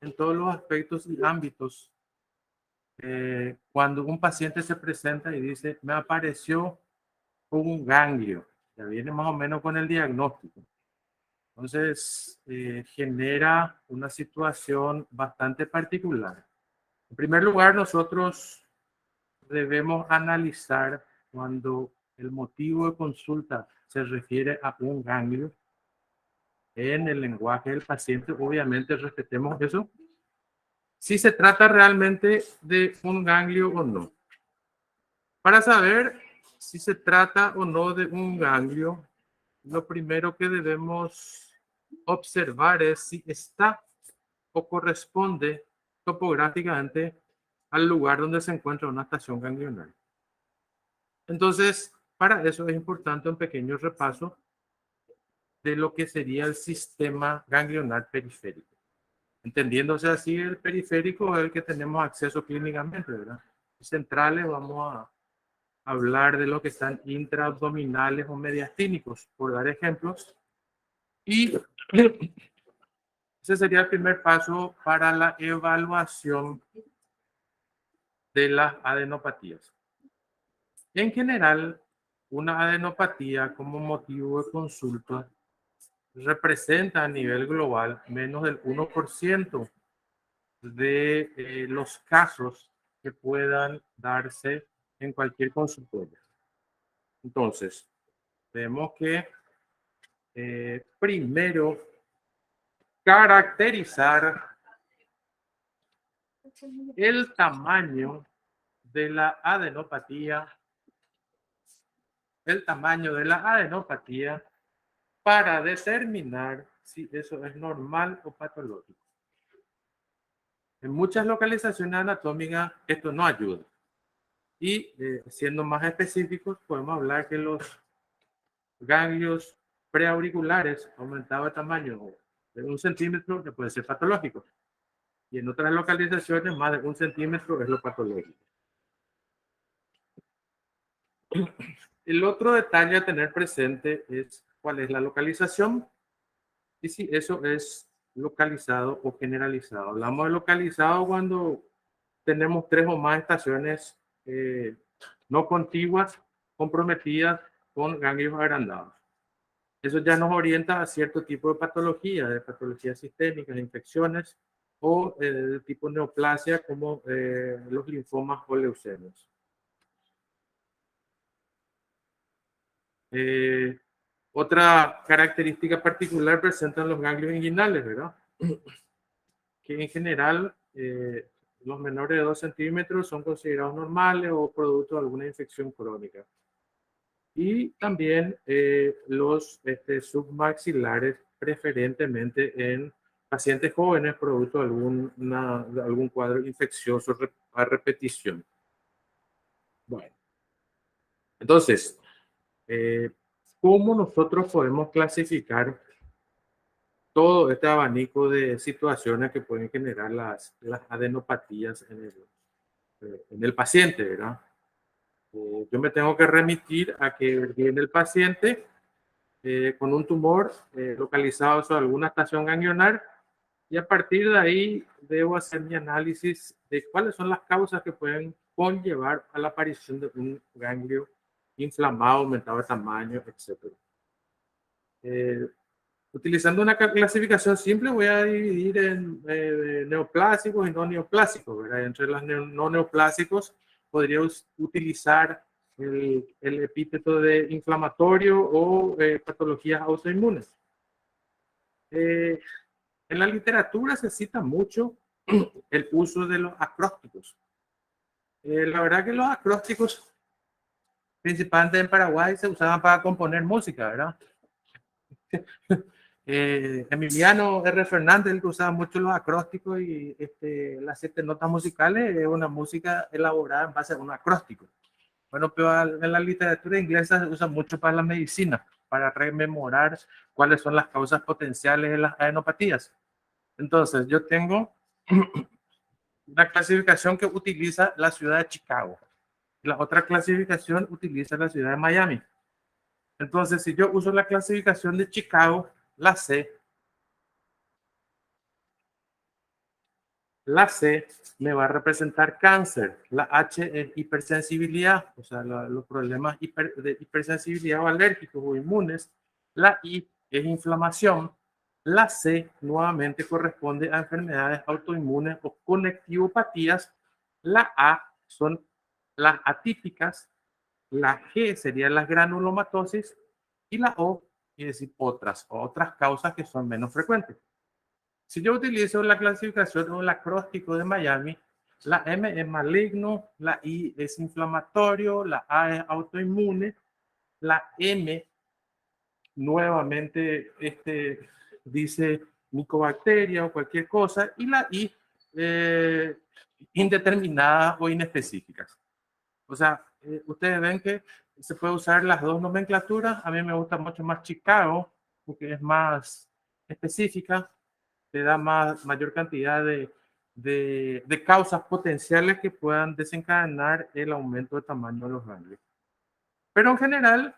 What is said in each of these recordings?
en todos los aspectos y ámbitos. Cuando un paciente se presenta y dice, me apareció un ganglio, ya viene más o menos con el diagnóstico. Entonces, genera una situación bastante particular. En primer lugar, nosotros debemos analizar cuando el motivo de consulta se refiere a un ganglio. En el lenguaje del paciente, obviamente respetemos eso. Si se trata realmente de un ganglio o no. Para saber si se trata o no de un ganglio, lo primero que debemos observar es si está o corresponde topográficamente al lugar donde se encuentra una estación ganglionar. Entonces, para eso es importante un pequeño repaso de lo que sería el sistema ganglionar periférico. Entendiéndose así, el periférico es el que tenemos acceso clínicamente, ¿verdad? Centrales, vamos a hablar de lo que están intraabdominales o mediastínicos, por dar ejemplos. Y ese sería el primer paso para la evaluación de las adenopatías. En general, una adenopatía como motivo de consulta representa a nivel global menos del 1% de los casos que puedan darse en cualquier consultorio. Entonces, vemos que primero caracterizar el tamaño de la adenopatía, para determinar si eso es normal o patológico. En muchas localizaciones anatómicas esto no ayuda. Y siendo más específicos, podemos hablar que los ganglios preauriculares aumentados de tamaño de 1 centímetro que puede ser patológico. Y en otras localizaciones, más de 1 centímetro es lo patológico. El otro detalle a tener presente es cuál es la localización y si eso es localizado o generalizado. Hablamos de localizado cuando tenemos 3 o más estaciones no contiguas comprometidas con ganglios agrandados. Eso ya nos orienta a cierto tipo de patologías sistémicas, infecciones o de tipo neoplasia como los linfomas o leucemias. Otra característica particular presentan los ganglios inguinales, ¿verdad? Que en general los menores de 2 centímetros son considerados normales o producto de alguna infección crónica. Y también los submaxilares, preferentemente en pacientes jóvenes, producto de algún cuadro infeccioso a repetición. Bueno, entonces, ¿cómo nosotros podemos clasificar todo este abanico de situaciones que pueden generar las adenopatías en el paciente, ¿verdad? Yo me tengo que remitir a que viene el paciente con un tumor localizado sobre alguna estación ganglionar y a partir de ahí debo hacer mi análisis de cuáles son las causas que pueden conllevar a la aparición de un ganglio inflamado, aumentado de tamaño, etc. Utilizando una clasificación simple voy a dividir en neoplásicos y no neoplásicos, ¿verdad? Entre los no neoplásicos podría utilizar el epíteto de inflamatorio o patologías autoinmunes. En la literatura se cita mucho el uso de los acrósticos. La verdad que los acrósticos, principalmente en Paraguay, se usaban para componer música, ¿verdad? Emiliano R. Fernández, el que usaba mucho los acrósticos y las 7 notas musicales, es una música elaborada en base a un acróstico. Bueno, pero en la literatura inglesa se usa mucho para la medicina, para rememorar cuáles son las causas potenciales de las adenopatías. Entonces, yo tengo una clasificación que utiliza la ciudad de Chicago. La otra clasificación utiliza la ciudad de Miami. Entonces, si yo uso la clasificación de Chicago, la C, La C me va a representar cáncer. La H es hipersensibilidad, o sea, los problemas de hipersensibilidad o alérgicos o inmunes. La I es inflamación. La C nuevamente corresponde a enfermedades autoinmunes o conectivopatías. La A son las atípicas. La G serían las granulomatosis. Y la O es decir otras causas que son menos frecuentes. Si yo utilizo la clasificación o el acróstico de Miami, la M es maligno, la I es inflamatorio, la A es autoinmune, la M nuevamente dice micobacteria o cualquier cosa, y la I indeterminada o inespecíficas. O sea, ustedes ven que se puede usar las dos nomenclaturas. A mí me gusta mucho más Chicago porque es más específica, te da mayor cantidad de causas potenciales que puedan desencadenar el aumento de tamaño de los ganglios. Pero en general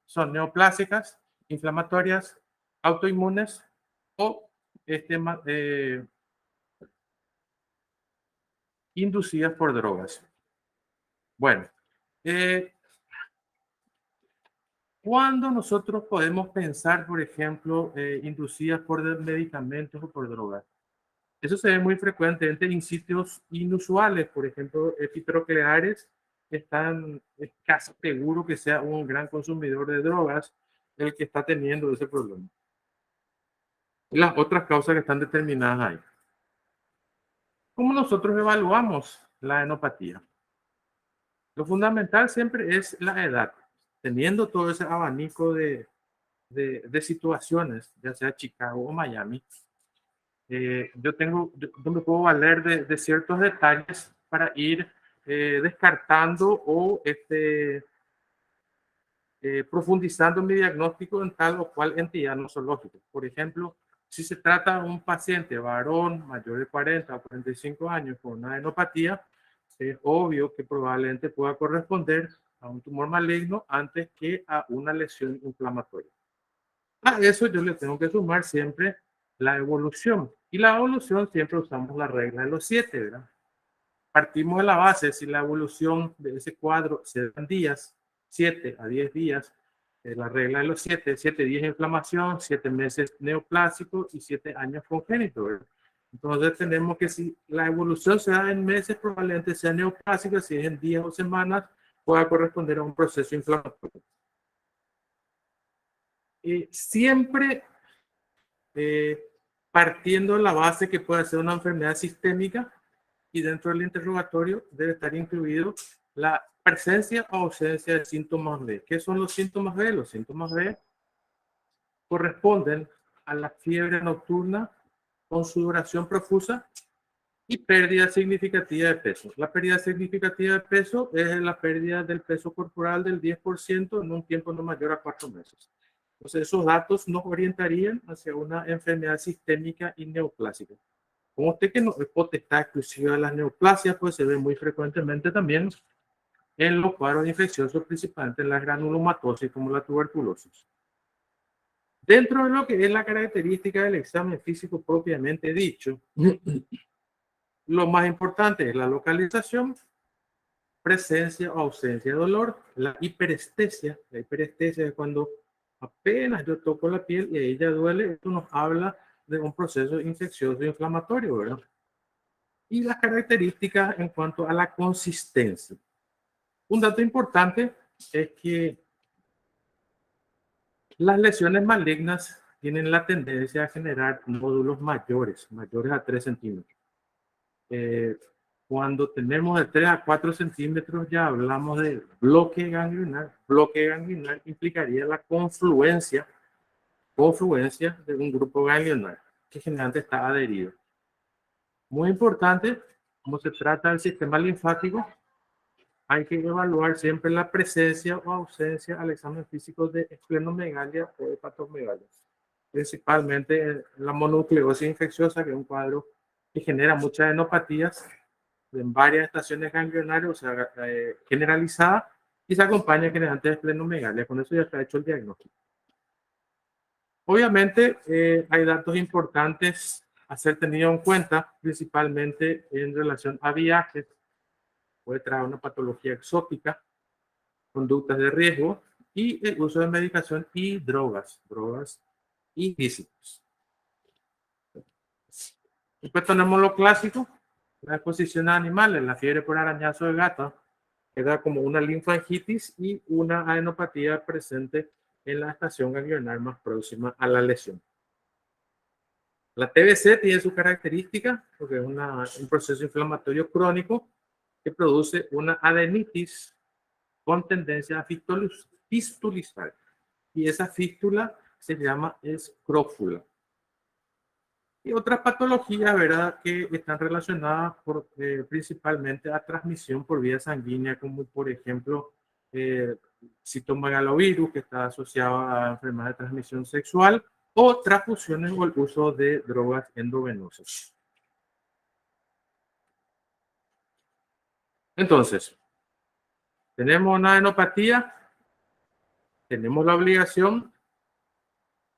son neoplásicas, inflamatorias, autoinmunes o inducidas por drogas. Bueno, ¿cuándo nosotros podemos pensar, por ejemplo, inducidas por medicamentos o por drogas? Eso se ve muy frecuentemente en sitios inusuales, por ejemplo, epidroncleares están, es casi seguro que sea un gran consumidor de drogas el que está teniendo ese problema. Y las otras causas que están determinadas ahí. ¿Cómo nosotros evaluamos la enopatía? Lo fundamental siempre es la edad. Teniendo todo ese abanico de situaciones, ya sea Chicago o Miami, yo me puedo valer de ciertos detalles para ir descartando o profundizando mi diagnóstico en tal o cual entidad nosológica. Por ejemplo, si se trata de un paciente varón mayor de 40 o 45 años con una enopatía, es obvio que probablemente pueda corresponder a un tumor maligno antes que a una lesión inflamatoria. A eso yo le tengo que sumar siempre la evolución. Y la evolución siempre usamos la regla de los 7, ¿verdad? Partimos de la base, si la evolución de ese cuadro se da en días, 7 a 10 días, la regla de los 7, 7 días de inflamación, 7 meses neoplásico y 7 años congénito, ¿verdad? Entonces tenemos que si la evolución se da en meses, probablemente sea neoplásica, si es en días o semanas, pueda corresponder a un proceso inflamatorio. Siempre partiendo de la base que puede ser una enfermedad sistémica y dentro del interrogatorio debe estar incluido la presencia o ausencia de síntomas B. ¿Qué son los síntomas B? Los síntomas B corresponden a la fiebre nocturna con sudoración profusa y pérdida significativa de peso. La pérdida significativa de peso es la pérdida del peso corporal del 10% en un tiempo no mayor a 4 meses. Entonces, esos datos nos orientarían hacia una enfermedad sistémica y neoplásica. Como usted que no es potestad exclusiva de las neoplasias, pues se ve muy frecuentemente también en los cuadros infecciosos, principalmente en la granulomatosis como la tuberculosis. Dentro de lo que es la característica del examen físico propiamente dicho, lo más importante es la localización, presencia o ausencia de dolor, la hiperestesia. La hiperestesia es cuando apenas yo toco la piel y ahí ya duele. Esto nos habla de un proceso infeccioso e inflamatorio, ¿verdad? Y las características en cuanto a la consistencia. Un dato importante es que las lesiones malignas tienen la tendencia a generar nódulos mayores a 3 centímetros. Cuando tenemos de 3 a 4 centímetros ya hablamos de bloque ganglionar. Bloque ganglionar implicaría la confluencia de un grupo ganglionar que generalmente está adherido. Muy importante, como se trata del sistema linfático, hay que evaluar siempre la presencia o ausencia al examen físico de esplenomegalia o hepatomegalia, principalmente la mononucleosis infecciosa, que es un cuadro que genera muchas enopatías en varias estaciones ganglionarias, o sea, generalizada, y se acompaña generalmente de esplenomegalia. Con eso ya está hecho el diagnóstico. Obviamente hay datos importantes a ser tenido en cuenta, principalmente en relación a viajes. Puede traer una patología exótica, conductas de riesgo y el uso de medicación y drogas ilícitas. Después tenemos lo clásico, la exposición a animales, la fiebre por arañazo de gato, que da como una linfangitis y una adenopatía presente en la estación ganglionar más próxima a la lesión. La TBC tiene su característica porque es un proceso inflamatorio crónico que produce una adenitis con tendencia a fistulizar. Y esa fístula se llama escrófula. Y otras patologías, ¿verdad?, que están relacionadas principalmente a transmisión por vía sanguínea, como por ejemplo citomegalovirus, que está asociado a enfermedades de transmisión sexual, o transfusiones o el uso de drogas endovenosas. Entonces, tenemos una adenopatía, tenemos la obligación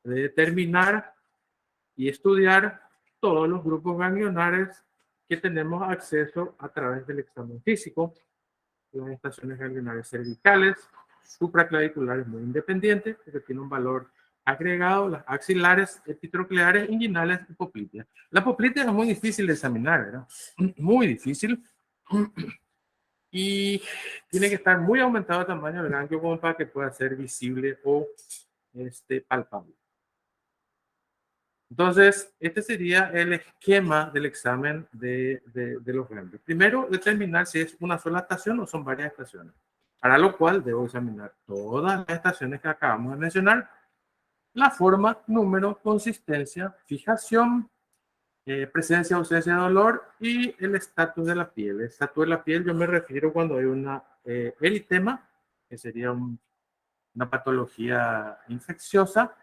de determinar y estudiar todos los grupos ganglionares que tenemos acceso a través del examen físico, las estaciones ganglionares cervicales, supraclaviculares muy independientes, porque tiene un valor agregado, las axilares, epitrocleares, inguinales y popliteas. La poplitea es muy difícil de examinar, ¿verdad? Muy difícil. Y tiene que estar muy aumentado el tamaño del ganglio como para que pueda ser visible o palpable. Entonces, este sería el esquema del examen de los ganglios. Primero, determinar si es una sola estación o son varias estaciones. Para lo cual, debo examinar todas las estaciones que acabamos de mencionar. La forma, número, consistencia, fijación, presencia o ausencia de dolor y el estatus de la piel. El estatus de la piel yo me refiero cuando hay una eritema, que sería una patología infecciosa,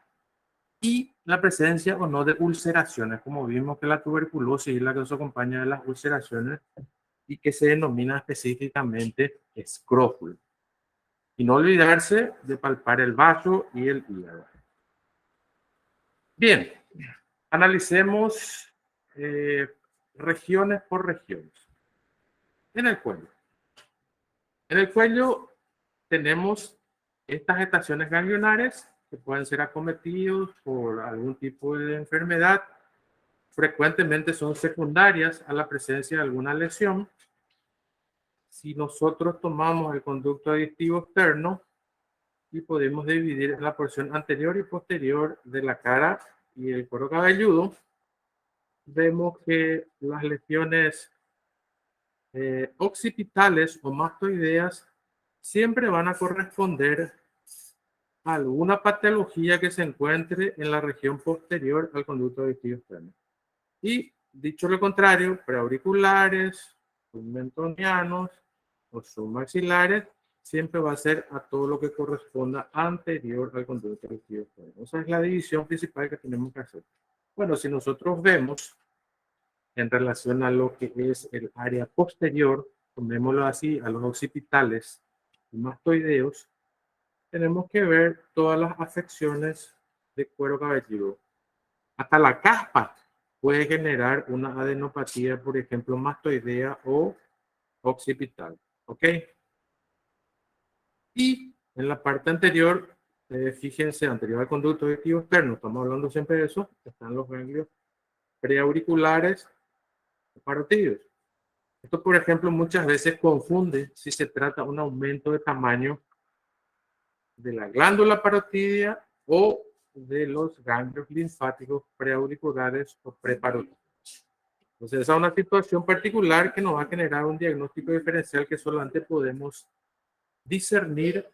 y la presencia o no de ulceraciones, como vimos que la tuberculosis es la que nos acompaña de las ulceraciones y que se denomina específicamente escrófula. Y no olvidarse de palpar el vaso y el hígado. Bien, analicemos regiones por regiones. En el cuello. En el cuello tenemos estas estaciones ganglionares que pueden ser acometidos por algún tipo de enfermedad. Frecuentemente son secundarias a la presencia de alguna lesión. Si nosotros tomamos el conducto aditivo externo y podemos dividir la porción anterior y posterior de la cara y el cuero cabelludo, vemos que las lesiones occipitales o mastoideas siempre van a corresponder a alguna patología que se encuentre en la región posterior al conducto aditivo externo. Y dicho lo contrario, preauriculares, submentonianos o submaxilares, siempre va a ser a todo lo que corresponda anterior al conducto aditivo externo. Esa es la división principal que tenemos que hacer. Bueno, si nosotros vemos en relación a lo que es el área posterior, tomémoslo así, a los occipitales y mastoideos, tenemos que ver todas las afecciones de cuero cabelludo. Hasta la caspa puede generar una adenopatía, por ejemplo, mastoidea o occipital. ¿Ok? Y en la parte anterior, fíjense, anterior al conducto aditivo externo, estamos hablando siempre de eso, están los ganglios preauriculares parotidios. Esto, por ejemplo, muchas veces confunde si se trata de un aumento de tamaño de la glándula parotidia o de los ganglios linfáticos preauriculares o preparotídeos. Entonces, esa es una situación particular que nos va a generar un diagnóstico diferencial que solamente podemos discernir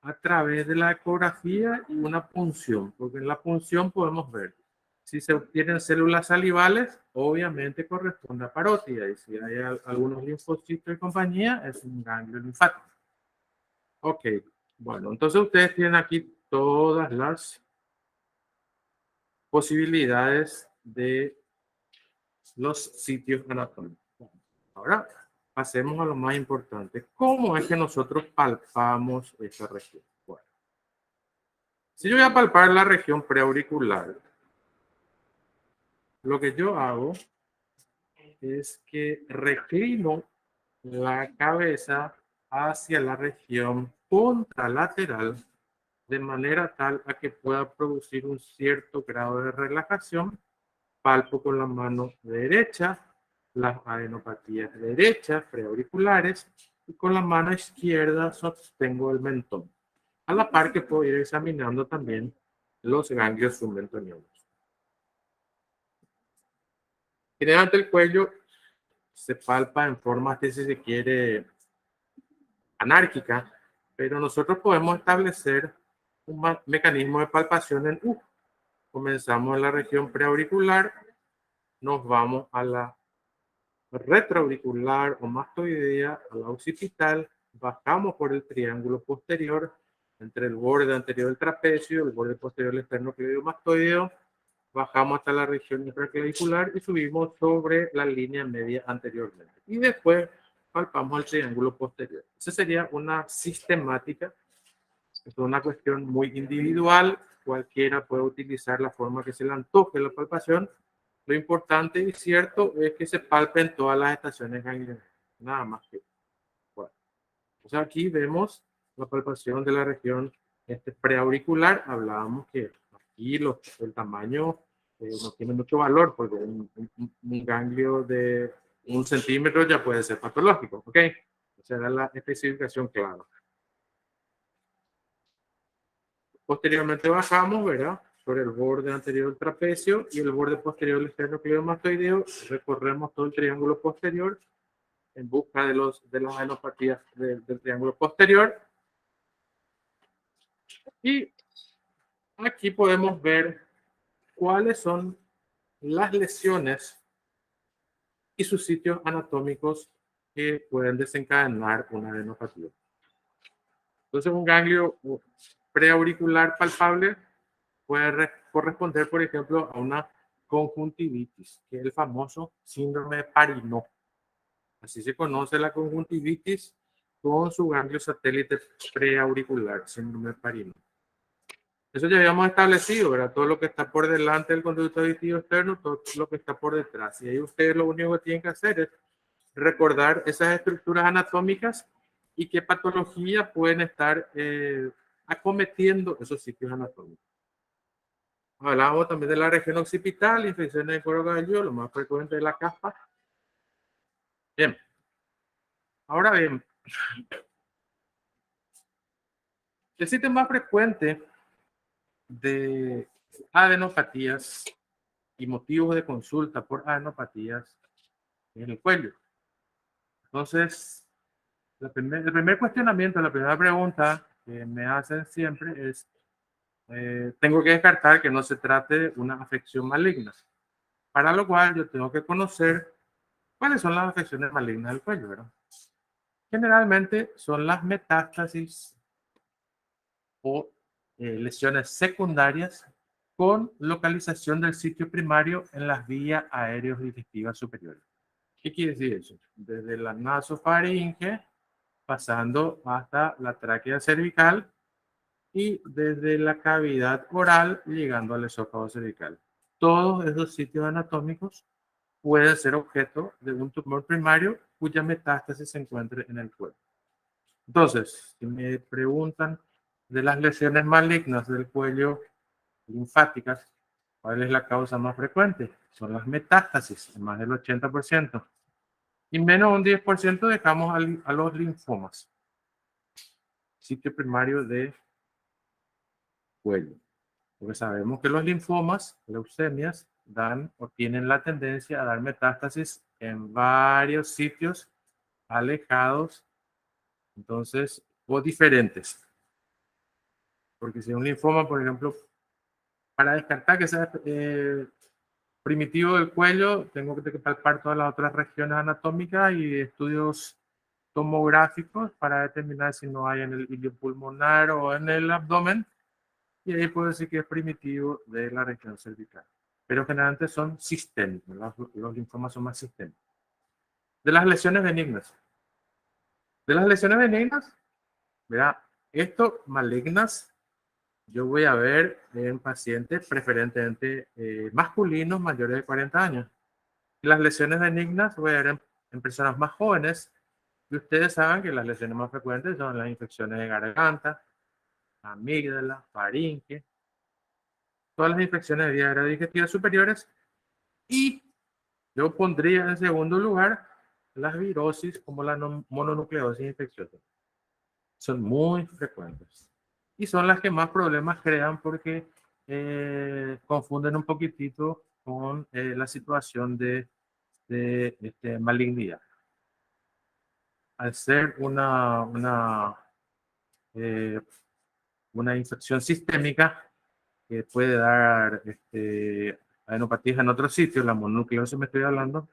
a través de la ecografía y una punción, porque en la punción podemos ver si se obtienen células salivales, obviamente corresponde a parótida, y si hay algunos linfocitos y compañía, es un ganglio linfático. Ok, bueno, entonces ustedes tienen aquí todas las posibilidades de los sitios anatómicos. Ahora pasemos a lo más importante. ¿Cómo es que nosotros palpamos esta región? Bueno, si yo voy a palpar la región preauricular, lo que yo hago es que reclino la cabeza hacia la región contralateral de manera tal a que pueda producir un cierto grado de relajación. Palpo con la mano derecha las adenopatías derechas preauriculares y con la mano izquierda sostengo el mentón. A la par que puedo ir examinando también los ganglios submentonianos. Generalmente el cuello se palpa en forma, si se quiere, anárquica, pero nosotros podemos establecer un mecanismo de palpación en U. Comenzamos en la región preauricular, nos vamos a la retroauricular o mastoidea, a la occipital, bajamos por el triángulo posterior entre el borde anterior del trapecio, el borde posterior del esternocleidomastoideo, bajamos hasta la región intraclavicular y subimos sobre la línea media anteriormente. Y después palpamos el triángulo posterior. Esa sería una sistemática. Es una cuestión muy individual. Cualquiera puede utilizar la forma que se le antoje la palpación. Lo importante y cierto es que se palpen todas las estaciones ganglionares. Nada más que. Bueno. O sea, aquí vemos la palpación de la región preauricular. Hablábamos que aquí el tamaño no tiene mucho valor porque un ganglio de 1 centímetro ya puede ser patológico. ¿Ok? O sea, da la especificación clara. Posteriormente bajamos, ¿verdad? Sobre el borde anterior del trapecio y el borde posterior del esternocleidomastoideo. Recorremos todo el triángulo posterior en busca de las adenopatías del triángulo posterior. Y aquí podemos ver cuáles son las lesiones y sus sitios anatómicos que pueden desencadenar una adenopatía. Entonces, un ganglio preauricular palpable puede corresponder, por ejemplo, a una conjuntivitis, que es el famoso síndrome de Parinot. Así se conoce la conjuntivitis con su ganglio satélite preauricular, síndrome de Parinot. Eso ya habíamos establecido, ¿verdad? Todo lo que está por delante del conducto auditivo externo, todo lo que está por detrás. Y ahí ustedes lo único que tienen que hacer es recordar esas estructuras anatómicas y qué patología pueden estar acometiendo esos sitios anatómicos. Hablábamos también de la región occipital, infecciones de cuero cabelludo, lo más frecuente de la caspa. Bien. Ahora bien, el sitio más frecuente de adenopatías y motivos de consulta por adenopatías es el cuello. Entonces, el primer cuestionamiento, la primera pregunta que me hacen siempre es, tengo que descartar que no se trate de una afección maligna, para lo cual yo tengo que conocer cuáles son las afecciones malignas del cuello, ¿verdad? Generalmente son las metástasis o lesiones secundarias con localización del sitio primario en las vías aéreas digestivas superiores. ¿Qué quiere decir eso? Desde la nasofaringe, pasando hasta la tráquea cervical y desde la cavidad oral llegando al esófago cervical. Todos esos sitios anatómicos pueden ser objeto de un tumor primario cuya metástasis se encuentre en el cuerpo. Entonces, si me preguntan de las lesiones malignas del cuello linfáticas, ¿cuál es la causa más frecuente? Son las metástasis, más del 80%. Y menos un 10% dejamos a los linfomas, sitio primario de cuello. Porque sabemos que los linfomas, leucemias, dan o tienen la tendencia a dar metástasis en varios sitios alejados, entonces, o diferentes. Porque si un linfoma, por ejemplo, para descartar que sea primitivo del cuello, tengo que palpar todas las otras regiones anatómicas y estudios tomográficos para determinar si no hay en el ilio pulmonar o en el abdomen. Y ahí puedo decir que es primitivo de la región cervical. Pero generalmente son sistémicos, los linfomas son más sistémicos. De las lesiones benignas. De las lesiones benignas, ¿verdad? Esto, malignas, yo voy a ver en pacientes preferentemente masculinos mayores de 40 años. Las lesiones benignas voy a ver en personas más jóvenes. Y ustedes saben que las lesiones más frecuentes son las infecciones de garganta, amígdala, faringe, todas las infecciones de vías aerodigestivas superiores. Y yo pondría en segundo lugar las virosis como la mononucleosis infecciosa. Son muy frecuentes. Y son las que más problemas crean porque confunden un poquitito con la situación de malignidad. Al ser una infección sistémica que puede dar adenopatías en otros sitios, la mononucleosis me estoy hablando,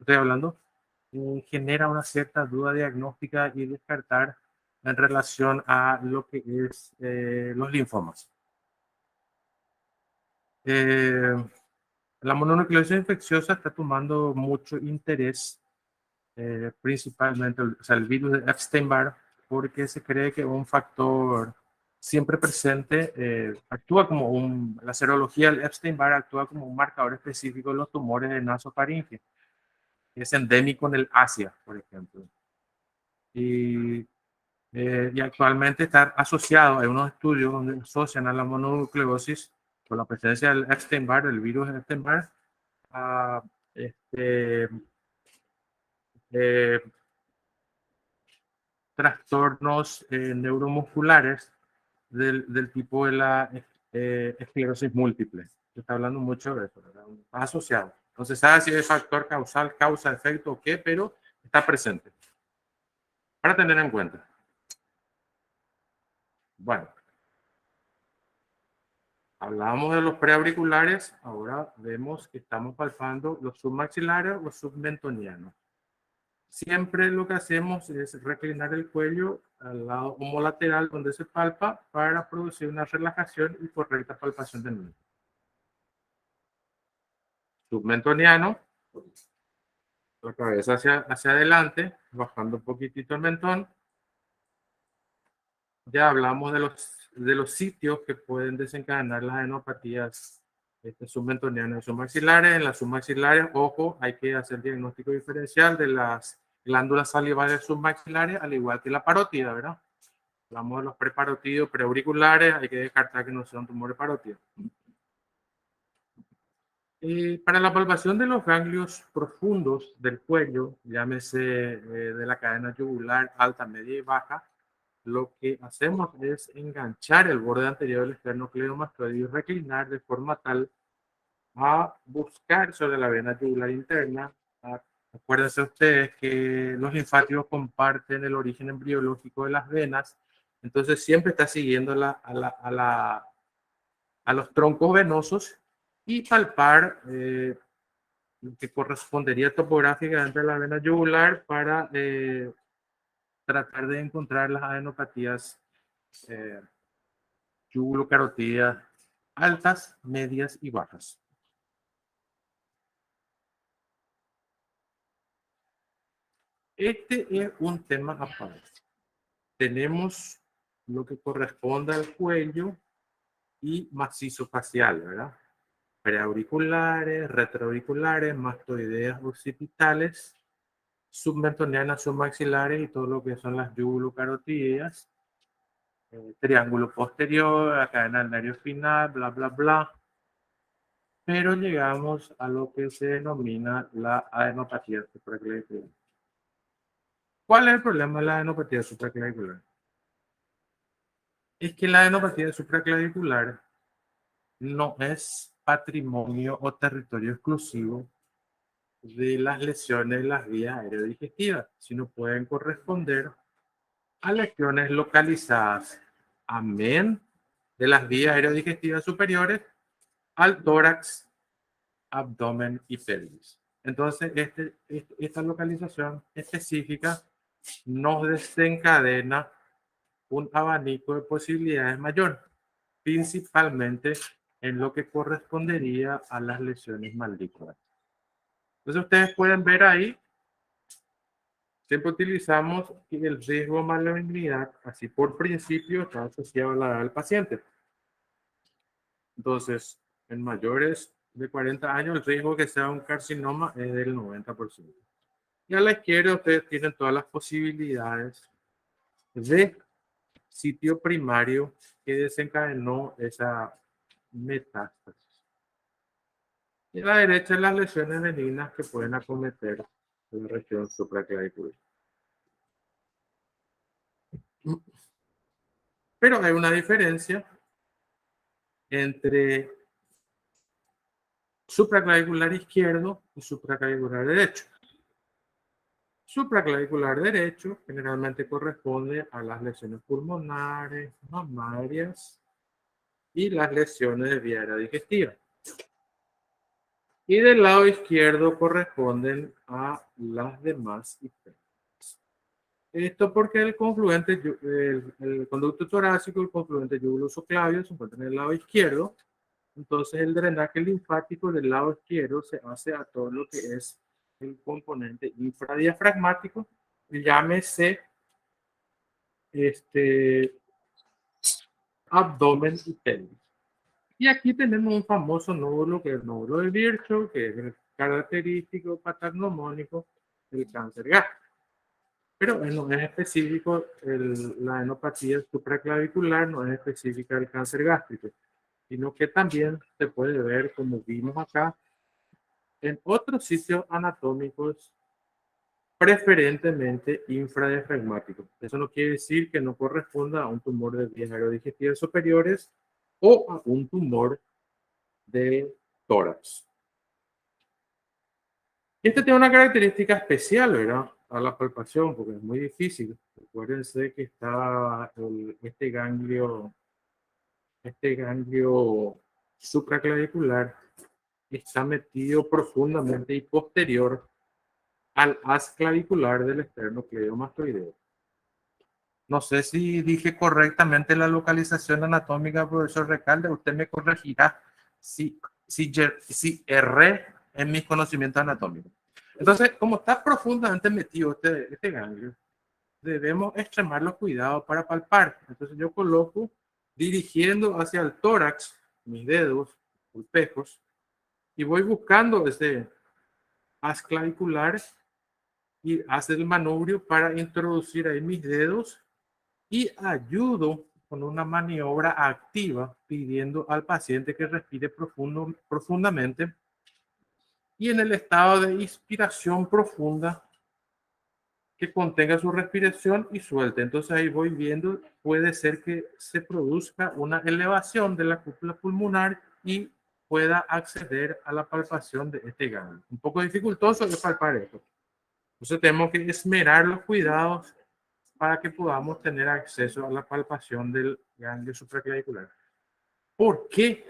genera una cierta duda diagnóstica y descartar en relación a lo que es los linfomas. La mononucleosis infecciosa está tomando mucho interés, principalmente el virus de Epstein-Barr, porque se cree que un factor siempre presente actúa como la serología del Epstein-Barr actúa como un marcador específico de los tumores de nasofaringe. Es endémico en el Asia, por ejemplo. Y actualmente está asociado a unos estudios donde asocian a la mononucleosis con la presencia del Epstein-Barr, del virus de Epstein-Barr, a eh, trastornos neuromusculares del tipo de la esclerosis múltiple. Se está hablando mucho de eso, ¿verdad? Está asociado. No se sabe si es factor causal, causa, efecto o qué, pero está presente. Para tener en cuenta. Bueno, hablábamos de los preauriculares, ahora vemos que estamos palpando los submaxilares o submentonianos. Siempre lo que hacemos es reclinar el cuello al lado homolateral donde se palpa para producir una relajación y correcta palpación del mismo. Submentoniano, la cabeza hacia adelante, bajando un poquitito el mentón. Ya hablamos de los sitios que pueden desencadenar las adenopatías submentonianas y submaxilares. En las submaxilares, ojo, hay que hacer diagnóstico diferencial de las glándulas salivales submaxilares, al igual que la parótida, ¿verdad? Hablamos de los preparotidos, preauriculares, hay que descartar que no sean tumores parótidos. Para la palpación de los ganglios profundos del cuello, llámese de la cadena yugular alta, media y baja, lo que hacemos es enganchar el borde anterior del esternocleidomastoideo y reclinar de forma tal a buscar sobre la vena yugular interna. Acuérdense ustedes que los linfáticos comparten el origen embriológico de las venas, entonces siempre está siguiendo a los troncos venosos y palpar que correspondería topográficamente a la vena yugular para tratar de encontrar las adenopatías yugulocarotídeas altas, medias y bajas. Este es un tema aparte. Tenemos lo que corresponde al cuello y macizo facial, ¿verdad? Preauriculares, retroauriculares, mastoideas occipitales, submentonianas, submaxilares y todo lo que son las yugulocarotídeas, triángulo posterior, la cadena del nervio final, bla, bla, bla. Pero llegamos a lo que se denomina la adenopatía supraclavicular. ¿Cuál es el problema de la adenopatía supraclavicular? Es que la adenopatía supraclavicular no es patrimonio o territorio exclusivo de las lesiones de las vías aerodigestivas, sino pueden corresponder a lesiones localizadas, amén, de las vías aerodigestivas superiores al tórax, abdomen y pelvis. Entonces, esta localización específica nos desencadena un abanico de posibilidades mayor, principalmente en lo que correspondería a las lesiones mandíbulas. Entonces, ustedes pueden ver ahí, siempre utilizamos el riesgo de malignidad, así por principio está asociado a la edad del paciente. Entonces, en mayores de 40 años, el riesgo de que sea un carcinoma es del 90%. Y a la izquierda ustedes tienen todas las posibilidades de sitio primario que desencadenó esa metástasis. Y a la derecha las lesiones benignas que pueden acometer la región supraclavicular. Pero hay una diferencia entre supraclavicular izquierdo y supraclavicular derecho. Supraclavicular derecho generalmente corresponde a las lesiones pulmonares, mamarias y las lesiones de vía aérea digestiva. Y del lado izquierdo corresponden a las demás IPEs. Esto porque el confluente, el conducto torácico, el confluente yugulo-subclavio se encuentra en el lado izquierdo. Entonces el drenaje linfático del lado izquierdo se hace a todo lo que es el componente infradiafragmático, llámese abdomen y pelvis. Y aquí tenemos un famoso nódulo que es el nódulo de Virchow, que es el característico patognomónico del cáncer gástrico. Pero no es específico, la adenopatía supraclavicular no es específica del cáncer gástrico, sino que también se puede ver, como vimos acá, en otros sitios anatómicos preferentemente infradiafragmáticos. Eso no quiere decir que no corresponda a un tumor de vías aerodigestivas superiores o a un tumor de tórax. Y este tiene una característica especial, ¿verdad? A la palpación, porque es muy difícil. Acuérdense que está este ganglio supraclavicular está metido profundamente y posterior al haz clavicular del esternocleidomastoideo. No sé si dije correctamente la localización anatómica, profesor Recalde. Usted me corregirá si erré en mis conocimientos anatómicos. Entonces, como está profundamente metido este ganglio, debemos extremar los cuidados para palpar. Entonces yo coloco dirigiendo hacia el tórax mis dedos, pulpejos, y voy buscando ese haz clavicular y hacer el manubrio para introducir ahí mis dedos y ayudo con una maniobra activa pidiendo al paciente que respire profundamente y en el estado de inspiración profunda que contenga su respiración y suelte. Entonces ahí voy viendo, puede ser que se produzca una elevación de la cúpula pulmonar y pueda acceder a la palpación de este ganglio. Un poco dificultoso es palpar esto. Entonces tenemos que esmerar los cuidados para que podamos tener acceso a la palpación del ganglio supraclavicular. ¿Por qué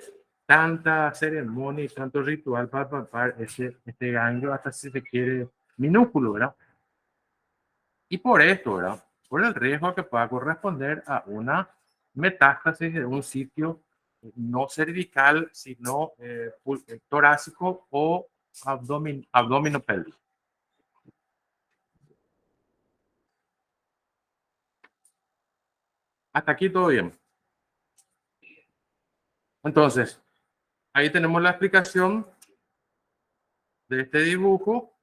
tanta ceremonia y tanto ritual para palpar este ganglio hasta si se quiere minúsculo, ¿verdad? Y por esto, ¿verdad? Por el riesgo que pueda corresponder a una metástasis de un sitio no cervical, sino torácico o abdominopélvico. Hasta aquí todo bien. Entonces, ahí tenemos la explicación de este dibujo,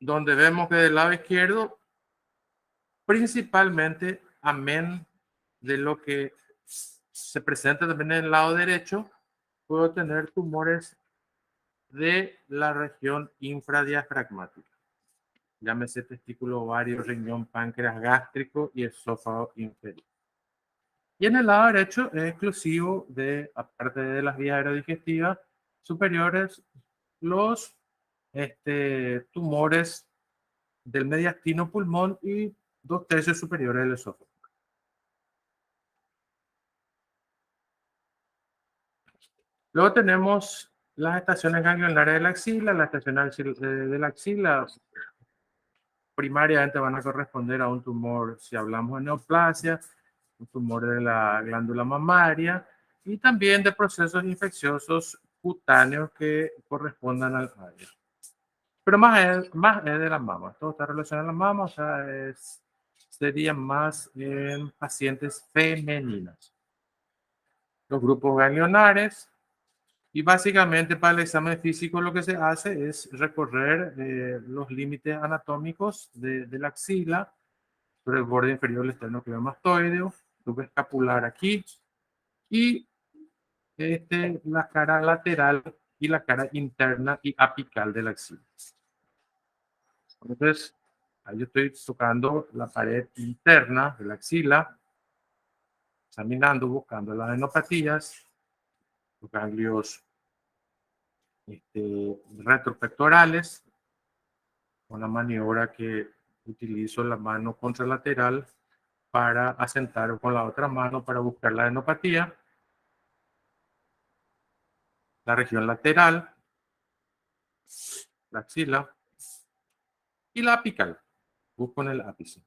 donde vemos que del lado izquierdo, principalmente, amén de lo que se presenta también en el lado derecho, puedo tener tumores de la región infradiafragmática. Llámese testículo, ovario, riñón, páncreas, gástrico y esófago inferior. Y en el lado derecho es exclusivo de, aparte de las vías aerodigestivas superiores, los tumores del mediastino pulmón y 2/3 superiores del esófago. Luego tenemos las estaciones ganglionares de la axila. Las estaciones de la axila primariamente van a corresponder a un tumor, si hablamos de neoplasia, un tumor de la glándula mamaria y también de procesos infecciosos cutáneos que correspondan al área. Pero más es de la mama. Todo está relacionado a la mama, o sea, sería más en pacientes femeninas. Los grupos ganglionares Y básicamente para el examen físico lo que se hace es recorrer los límites anatómicos de la axila sobre el borde inferior del esternocleidomastoideo, subescapular aquí y la cara lateral y la cara interna y apical de la axila. Entonces, ahí yo estoy tocando la pared interna de la axila, examinando, buscando las adenopatías, los ganglios retropectorales, con la maniobra que utilizo la mano contralateral para asentar con la otra mano para buscar la adenopatía, la región lateral, la axila y la apical. Busco con el ápice.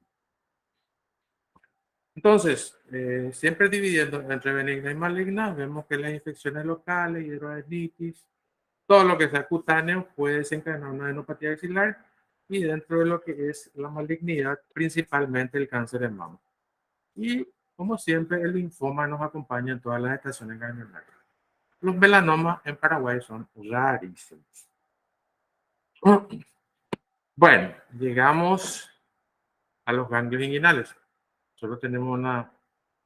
Entonces, siempre dividiendo entre benigna y maligna, vemos que las infecciones locales, hidroadenitis, todo lo que sea cutáneo puede desencadenar una adenopatía axilar y dentro de lo que es la malignidad, principalmente el cáncer de mama. Y como siempre, el linfoma nos acompaña en todas las estaciones ganglionarias. Los melanomas en Paraguay son rarísimos. Bueno, llegamos a los ganglios inguinales. Solo tenemos una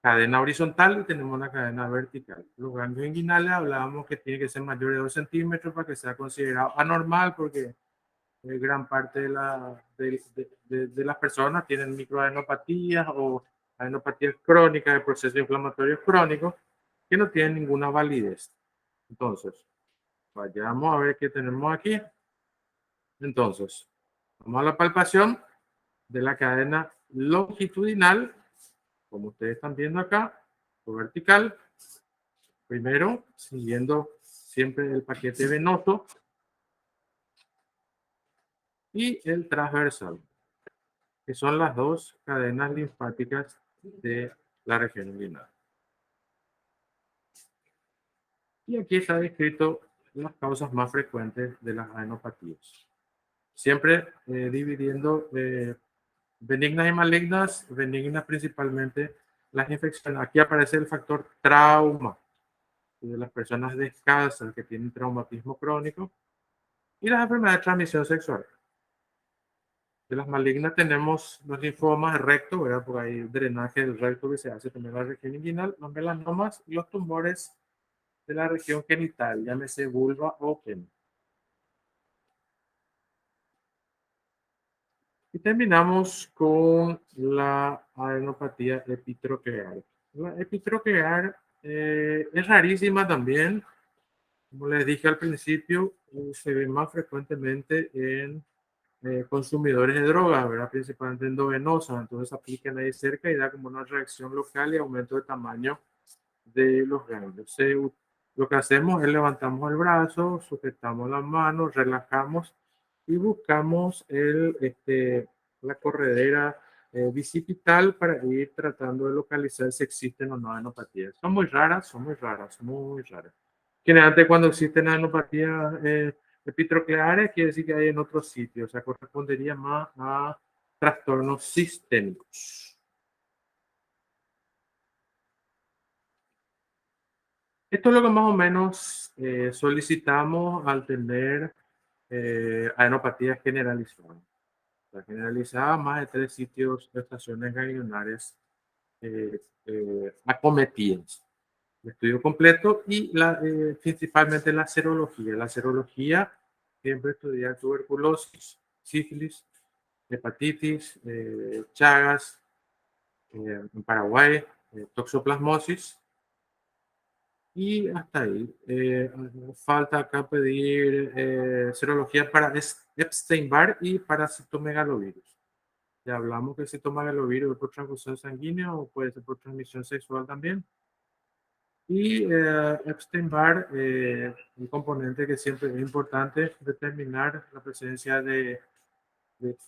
cadena horizontal y tenemos una cadena vertical. Los ganglios inguinales hablábamos que tiene que ser mayor de 2 centímetros para que sea considerado anormal porque gran parte de las personas tienen microadenopatías o adenopatías crónicas de procesos inflamatorios crónicos que no tienen ninguna validez. Entonces, vayamos a ver qué tenemos aquí. Entonces, vamos a la palpación de la cadena longitudinal, como ustedes están viendo acá, o vertical. Primero, siguiendo siempre el paquete venoso y el transversal, que son las dos cadenas linfáticas de la región inguinal. Y aquí está descrito las causas más frecuentes de las adenopatías. Siempre dividiendo benignas y malignas, benignas principalmente las infecciones. Aquí aparece el factor trauma de las personas descalzas que tienen traumatismo crónico y las enfermedades de transmisión sexual. De las malignas tenemos los linfomas recto, ¿verdad? Porque hay drenaje del recto que se hace también en la región inguinal, los melanomas y los tumores de la región genital, llámese vulva o pene. Y terminamos con la adenopatía epitroclear. La epitroclear es rarísima también. Como les dije al principio, se ve más frecuentemente en consumidores de drogas, ¿verdad? Principalmente endovenosas. Entonces aplican ahí cerca y da como una reacción local y aumento de tamaño de los ganglios. Lo que hacemos es levantamos el brazo, sujetamos las manos, relajamos y buscamos la corredera bicipital para ir tratando de localizar si existen o no adenopatías. Son muy raras, muy raras. Generalmente cuando existen adenopatías epitrocleares quiere decir que hay en otros sitios, o sea, correspondería más a trastornos sistémicos. Esto es lo que más o menos solicitamos al tener adenopatías generalizadas. La generalizada, más de 3 sitios de estaciones ganglionares acometidas. El estudio completo y principalmente la serología. La serología siempre estudia tuberculosis, sífilis, hepatitis, Chagas, en Paraguay, toxoplasmosis. Y hasta ahí. Falta acá pedir serología para Epstein-Barr y para citomegalovirus. Ya hablamos que el citomegalovirus es por transfusión sanguínea o puede ser por transmisión sexual también. Y Epstein-Barr, un componente que siempre es importante determinar la presencia de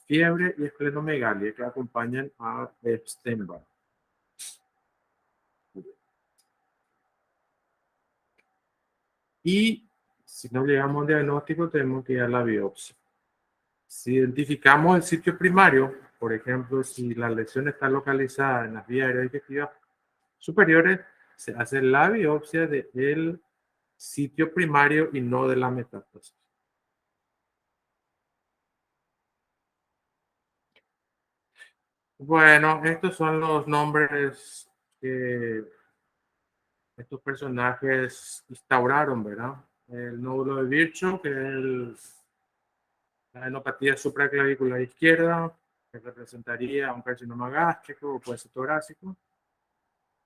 fiebre y esplenomegalia que acompañan a Epstein-Barr. Y si no llegamos al diagnóstico, tenemos que ir a la biopsia. Si identificamos el sitio primario, por ejemplo, si la lesión está localizada en las vías aéreas digestivas superiores, se hace la biopsia del sitio primario y no de la metástasis. Bueno, estos son los nombres que estos personajes instauraron, ¿verdad? El nódulo de Virchow, que es la adenopatía supraclavicular izquierda, que representaría un carcinoma gástrico o puede ser torácico.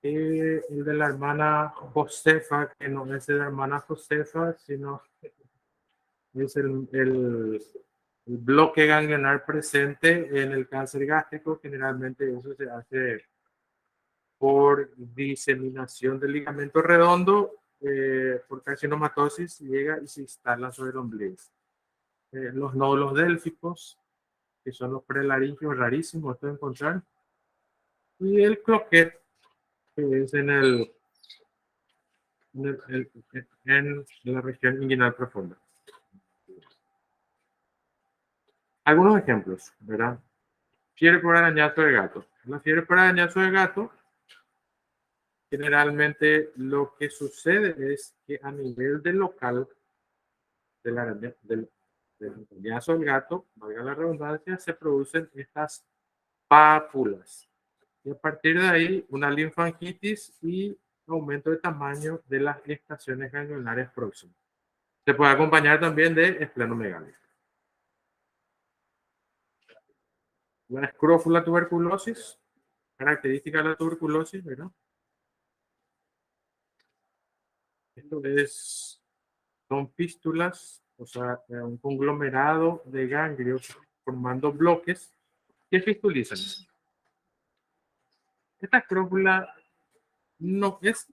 El de la hermana Josefa, que no es de la hermana Josefa, sino es el bloque ganglionar presente en el cáncer gástrico. Generalmente eso se hace por diseminación del ligamento redondo, por carcinomatosis, llega y se instala sobre el ombligo. Los nódulos délficos, que son los prelaringios, rarísimos esto de encontrar, y el cloquet, que es en la región inguinal profunda. Algunos ejemplos, ¿verdad? Fiebre por arañazo de gato. La fiebre por arañazo de gato, generalmente lo que sucede es que a nivel del local del arañazo del gato, valga la redundancia, se producen estas pápulas. Y a partir de ahí, una linfangitis y aumento de tamaño de las estaciones ganglionares próximas. Se puede acompañar también de esplenomegalia. La escrófula tuberculosis, característica de la tuberculosis, ¿verdad? Esto son fístulas, o sea, un conglomerado de ganglios formando bloques que fistulizan. Esta escrófula no es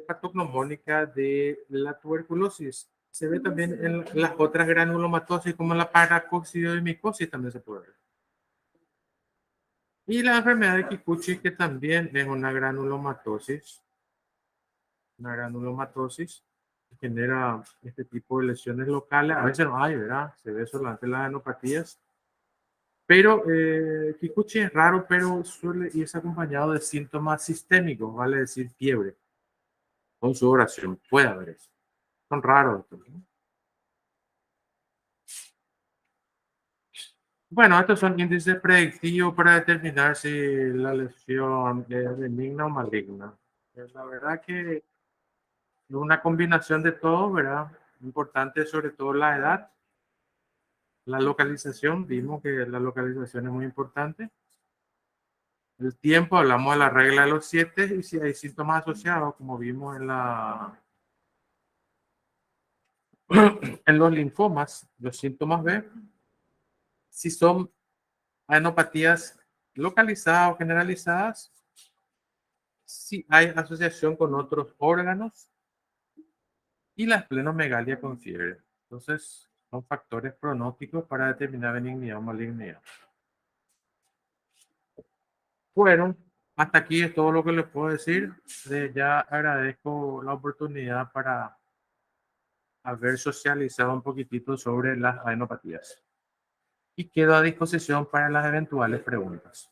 patognomónica de la tuberculosis. Se ve también en las otras granulomatosis como la paracoccidiomicosis también se puede ver. Y la enfermedad de Kikuchi, que también es una granulomatosis, que genera este tipo de lesiones locales. A veces no hay, ¿verdad? Se ve solamente las adenopatías. Pero Kikuchi es raro, pero suele irse acompañado de síntomas sistémicos, vale decir fiebre. Con su oración puede haber eso. Son raros estos, ¿no? Bueno, estos son índices predictivos para determinar si la lesión es benigna o maligna. La verdad que es una combinación de todo, ¿verdad? Importante sobre todo la edad, la localización, vimos que la localización es muy importante. El tiempo, hablamos de la regla de los 7 y si hay síntomas asociados, como vimos en los linfomas, los síntomas B, si son adenopatías localizadas o generalizadas, si hay asociación con otros órganos y la esplenomegalia con fiebre. Entonces, son factores pronósticos para determinar benignidad o malignidad. Bueno, hasta aquí es todo lo que les puedo decir. Ya agradezco la oportunidad para haber socializado un poquitito sobre las adenopatías. Y quedo a disposición para las eventuales preguntas.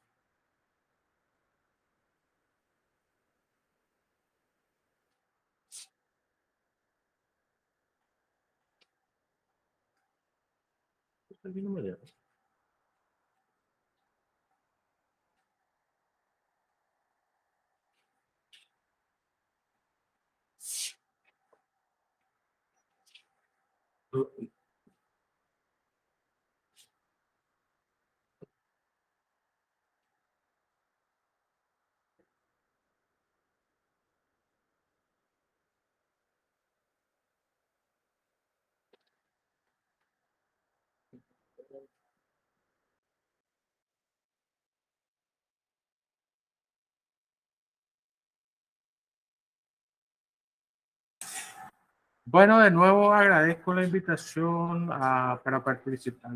Bueno, de nuevo agradezco la invitación para participar,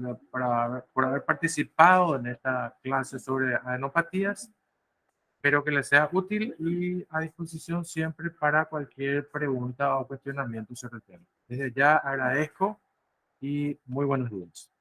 por haber participado en esta clase sobre adenopatías. Espero que les sea útil y a disposición siempre para cualquier pregunta o cuestionamiento sobre el tema. Desde ya agradezco y muy buenos días.